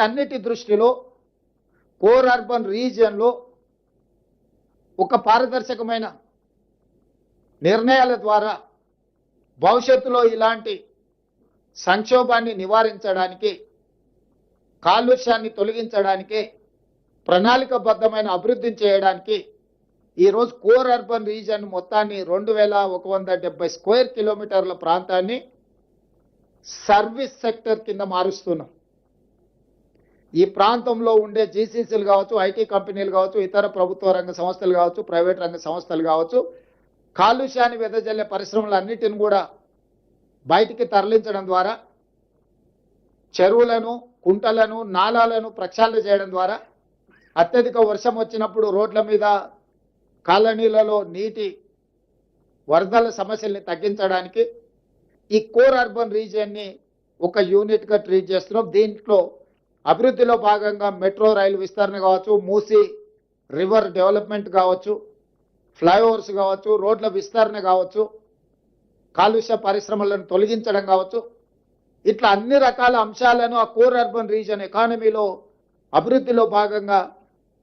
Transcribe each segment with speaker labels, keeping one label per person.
Speaker 1: అన్నిటి దృష్టిలో core urban రీజియన్లో ఒక పారదర్శకమైన నిర్ణయాల ద్వారా భవిష్యత్తులో ఇలాంటి సంక్షోభాన్ని నివారించడానికి, కాలుష్యాన్ని తొలగించడానికి, ప్రణాళికబద్ధమైన అభివృద్ధిని చేయడానికి ఈరోజు కోర్ అర్బన్ రీజియన్ మొత్తాన్ని 2170 స్క్వేర్ కిలోమీటర్ల ప్రాంతాన్ని సర్వీస్ సెక్టర్ కింద మారుస్తున్నాం. ఈ ప్రాంతంలో ఉండే జీసీసీలు కావచ్చు, ఐటీ కంపెనీలు కావచ్చు, ఇతర ప్రభుత్వ రంగ సంస్థలు కావచ్చు, ప్రైవేట్ రంగ సంస్థలు కావచ్చు, కాలుష్యాన్ని వెదజల్లే పరిశ్రమలన్నిటిని కూడా బయటికి తరలించడం ద్వారా, చెరువులను, కుంటలను, నాలాలను ప్రక్షాళన చేయడం ద్వారా అత్యధిక వర్షం వచ్చినప్పుడు రోడ్ల మీద, కాలనీలలో నీటి వరదల సమస్యల్ని తగ్గించడానికి ఈ కోర్ అర్బన్ రీజియన్ని ఒక యూనిట్గా ట్రీట్ చేస్తున్నాం. దీంట్లో అభివృద్ధిలో భాగంగా మెట్రో రైలు విస్తరణ కావచ్చు, మూసీ రివర్ డెవలప్మెంట్ కావచ్చు, ఫ్లైఓవర్స్ కావచ్చు, రోడ్ల విస్తరణ కావచ్చు, కాలుష్య పరిశ్రమలను తొలగించడం కావచ్చు, ఇట్లా అన్ని రకాల అంశాలను ఆ కోర్ అర్బన్ రీజియన్ ఎకానమీలో అభివృద్ధిలో భాగంగా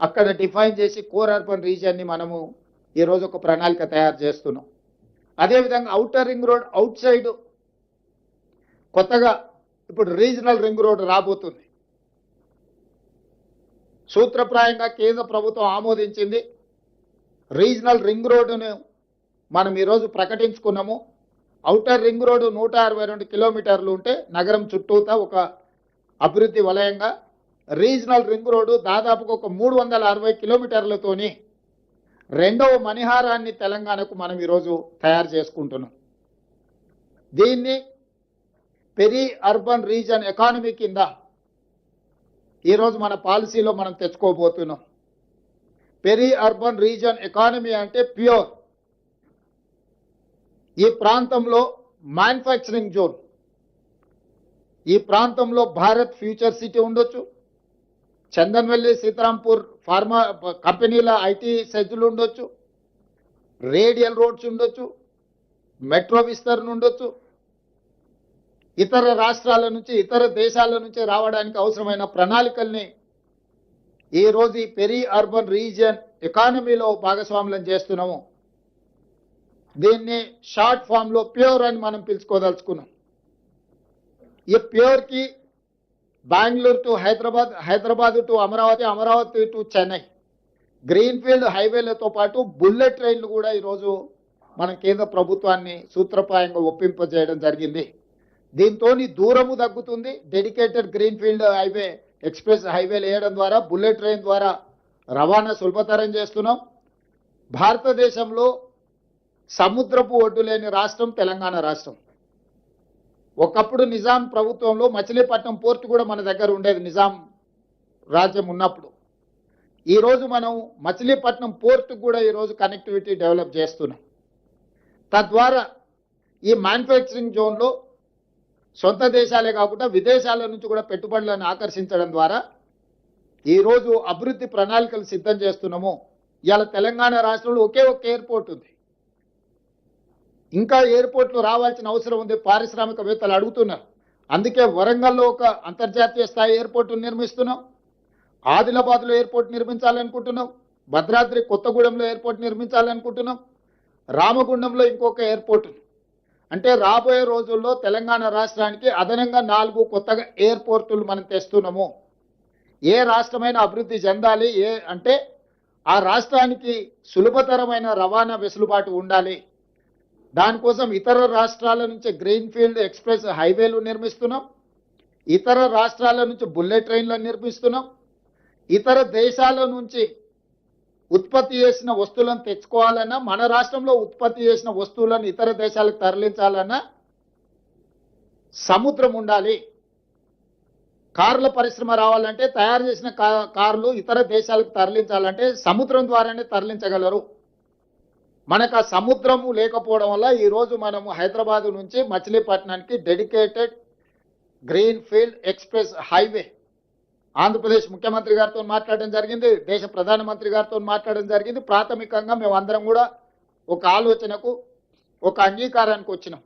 Speaker 1: అక్కడ డిఫైన్ చేసి కోర్ అర్బన్ రీజియన్ని మనము ఈరోజు ఒక ప్రణాళిక తయారు చేస్తున్నాం. అదేవిధంగా outer ring road out side కొత్తగా ఇప్పుడు రీజనల్ రింగ్ రోడ్ రాబోతుంది. సూత్రప్రాయంగా కేంద్ర ప్రభుత్వం ఆమోదించింది. రీజనల్ రింగ్ రోడ్డును మనం ఈరోజు ప్రకటించుకున్నాము. ఔటర్ రింగ్ రోడ్డు 162 కిలోమీటర్లు ఉంటే నగరం చుట్టూతా ఒక అభివృద్ధి వలయంగా, రీజనల్ రింగ్ రోడ్డు దాదాపుగా ఒక 360 కిలోమీటర్లతోని రెండవ మణిహారాన్ని తెలంగాణకు మనం ఈరోజు తయారు చేసుకుంటున్నాం. దీన్ని పెరి అర్బన్ రీజన్ ఎకానమీ కింద ఈరోజు మన పాలసీలో మనం తెచ్చుకోబోతున్నాం. పెరి అర్బన్ రీజన్ ఎకానమీ అంటే ప్యూర్. ఈ ప్రాంతంలో మ్యానుఫ్యాక్చరింగ్ జోన్, ఈ ప్రాంతంలో భారత్ ఫ్యూచర్ సిటీ ఉండొచ్చు, చందన్వెల్లి, సీతారాంపూర్ ఫార్మా కంపెనీల ఐటీ సెజ్లు ఉండొచ్చు, రేడియల్ రోడ్స్ ఉండొచ్చు, మెట్రో విస్తరణ ఉండొచ్చు, ఇతర రాష్ట్రాల నుంచి, ఇతర దేశాల నుంచి రావడానికి అవసరమైన ప్రణాళికల్ని ఈరోజు ఈ పెరి అర్బన్ రీజియన్ ఎకానమీలో భాగస్వామ్యం చేస్తున్నాము. దీన్ని షార్ట్ ఫామ్లో ప్యూర్ అని మనం పిలుచుకోదలుచుకున్నాం. ఈ ప్యూర్కి Bengaluru to Hyderabad, Hyderabad to Amaravati, Amaravati to Chennai greenfield హైవేలతో పాటు బుల్లెట్ ట్రైన్లు కూడా ఈరోజు మన కేంద్ర ప్రభుత్వాన్ని సూత్రప్రాయంగా ఒప్పింపజేయడం జరిగింది. దీంతో దూరము తగ్గుతుంది. డెడికేటెడ్ గ్రీన్ఫీల్డ్ హైవే, ఎక్స్ప్రెస్ హైవేలు వేయడం ద్వారా, బుల్లెట్ ట్రైన్ ద్వారా రవాణా సులభతరం చేస్తున్నాం. భారతదేశంలో సముద్రపు ఒడ్డు లేని రాష్ట్రం తెలంగాణ రాష్ట్రం. ఒకప్పుడు నిజాం ప్రభుత్వంలో మచిలీపట్నం పోర్టు కూడా మన దగ్గర ఉండేది, నిజాం రాజ్యం ఉన్నప్పుడు. ఈరోజు మనం మచిలీపట్నం పోర్టు కూడా ఈరోజు కనెక్టివిటీ డెవలప్ చేస్తున్నాం. తద్వారా ఈ మ్యానుఫ్యాక్చరింగ్ జోన్లో సొంత దేశాలే కాకుండా విదేశాల నుంచి కూడా పెట్టుబడులను ఆకర్షించడం ద్వారా ఈరోజు అభివృద్ధి ప్రణాళికలు సిద్ధం చేస్తున్నాము. ఇవాళ తెలంగాణ రాష్ట్రంలో ఒకే ఒక ఎయిర్పోర్ట్ ఉంది. ఇంకా ఎయిర్పోర్ట్లు రావాల్సిన అవసరం ఉంది, పారిశ్రామికవేత్తలు అడుగుతున్నారు. అందుకే వరంగల్లో ఒక అంతర్జాతీయ స్థాయి ఎయిర్పోర్టు నిర్మిస్తున్నాం, ఆదిలాబాద్లో ఎయిర్పోర్ట్ నిర్మించాలనుకుంటున్నాం, భద్రాద్రి కొత్తగూడెంలో ఎయిర్పోర్ట్ నిర్మించాలనుకుంటున్నాం, రామగుండంలో ఇంకొక ఎయిర్పోర్ట్. అంటే రాబోయే రోజుల్లో తెలంగాణ రాష్ట్రానికి అదనంగా 4 కొత్తగా ఎయిర్పోర్టులు మనం తెస్తున్నాము. ఏ రాష్ట్రమైనా అభివృద్ధి చెందాలి అంటే ఆ రాష్ట్రానికి సులభతరమైన రవాణా వెసులుబాటు ఉండాలి. దానికోసం ఇతర రాష్ట్రాల నుంచి గ్రీన్ఫీల్డ్ ఎక్స్ప్రెస్ హైవేలు నిర్మిస్తున్నాం, ఇతర రాష్ట్రాల నుంచి బుల్లెట్ ట్రైన్లను నిర్మిస్తున్నాం, ఇతర దేశాల నుంచి ఉత్పత్తి చేసిన వస్తువులను తెచ్చుకోవాలన్నా, మన రాష్ట్రంలో ఉత్పత్తి చేసిన వస్తువులను ఇతర దేశాలకు తరలించాలన్నా సముద్రం ఉండాలి. కార్ల పరిశ్రమ రావాలంటే, తయారు చేసిన కార్లు ఇతర దేశాలకు తరలించాలంటే సముద్రం ద్వారానే తరలించగలరు. మనకు ఆ సముద్రము లేకపోవడం వల్ల ఈరోజు మనము హైదరాబాద్ నుంచి మచిలీపట్నానికి dedicated greenfield express highway Andhra Pradesh ముఖ్యమంత్రి గారితో మాట్లాడడం జరిగింది, దేశ ప్రధానమంత్రి గారితో మాట్లాడడం జరిగింది. ప్రాథమికంగా మేము అందరం కూడా ఒక ఆలోచనకు, ఒక అంగీకారానికి వచ్చినాం.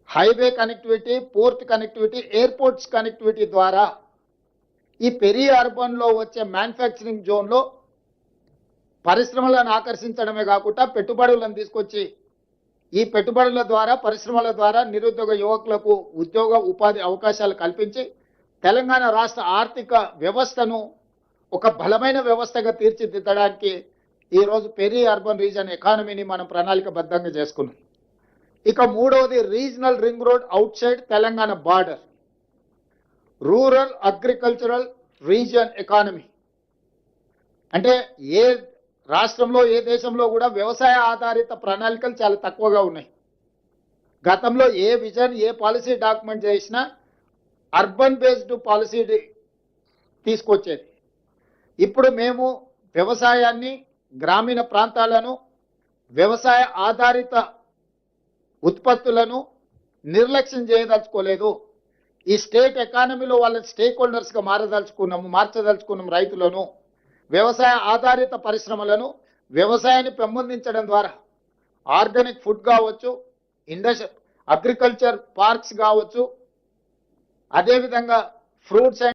Speaker 1: Highway connectivity, port connectivity, airports connectivity ద్వారా ఈ పెరి అర్బన్ లో వచ్చే మ్యానుఫ్యాక్చరింగ్ జోన్ లో పరిశ్రమలను ఆకర్షించడమే కాకుండా పెట్టుబడులను తీసుకొచ్చి ఈ పెట్టుబడుల ద్వారా పరిశ్రమల ద్వారా నిరుద్యోగ యువకులకు ఉద్యోగ ఉపాధి అవకాశాలు కల్పించి తెలంగాణ రాష్ట్ర ఆర్థిక వ్యవస్థను ఒక బలమైన వ్యవస్థగా తీర్చిదిద్దడానికి ఈరోజు పెరి అర్బన్ రీజన్ ఎకానమీని మనం ప్రణాళికబద్ధంగా చేసుకున్నాం. ఇక మూడవది regional ring road out side Telangana border, rural agricultural region economy. అంటే ఏ రాష్ట్రంలో ఏ దేశంలో కూడా వ్యవసాయ ఆధారిత ప్రణాళికలు చాలా తక్కువగా ఉన్నాయి. గతంలో ఏ విజన్ ఏ పాలసీ డాక్యుమెంట్ చేసినా అర్బన్ బేస్డ్ పాలసీ తీసుకొచ్చేది. ఇప్పుడు మేము వ్యవసాయాన్ని, గ్రామీణ ప్రాంతాలను, వ్యవసాయ ఆధారిత ఉత్పత్తులను నిర్లక్ష్యం చేయదలుచుకోలేదు. ఈ స్టేట్ ఎకానమీలో వాళ్ళ స్టేక్ హోల్డర్స్గా మార్చదలుచుకున్నాం రైతులను, వ్యవసాయ ఆధారిత పరిశ్రమలను, వ్యవసాయాన్ని పెంపొందించడం ద్వారా ఆర్గానిక్ ఫుడ్ కావచ్చు, అగ్రికల్చర్ పార్క్స్ కావచ్చు, అదేవిధంగా ఫ్రూట్స్ అండ్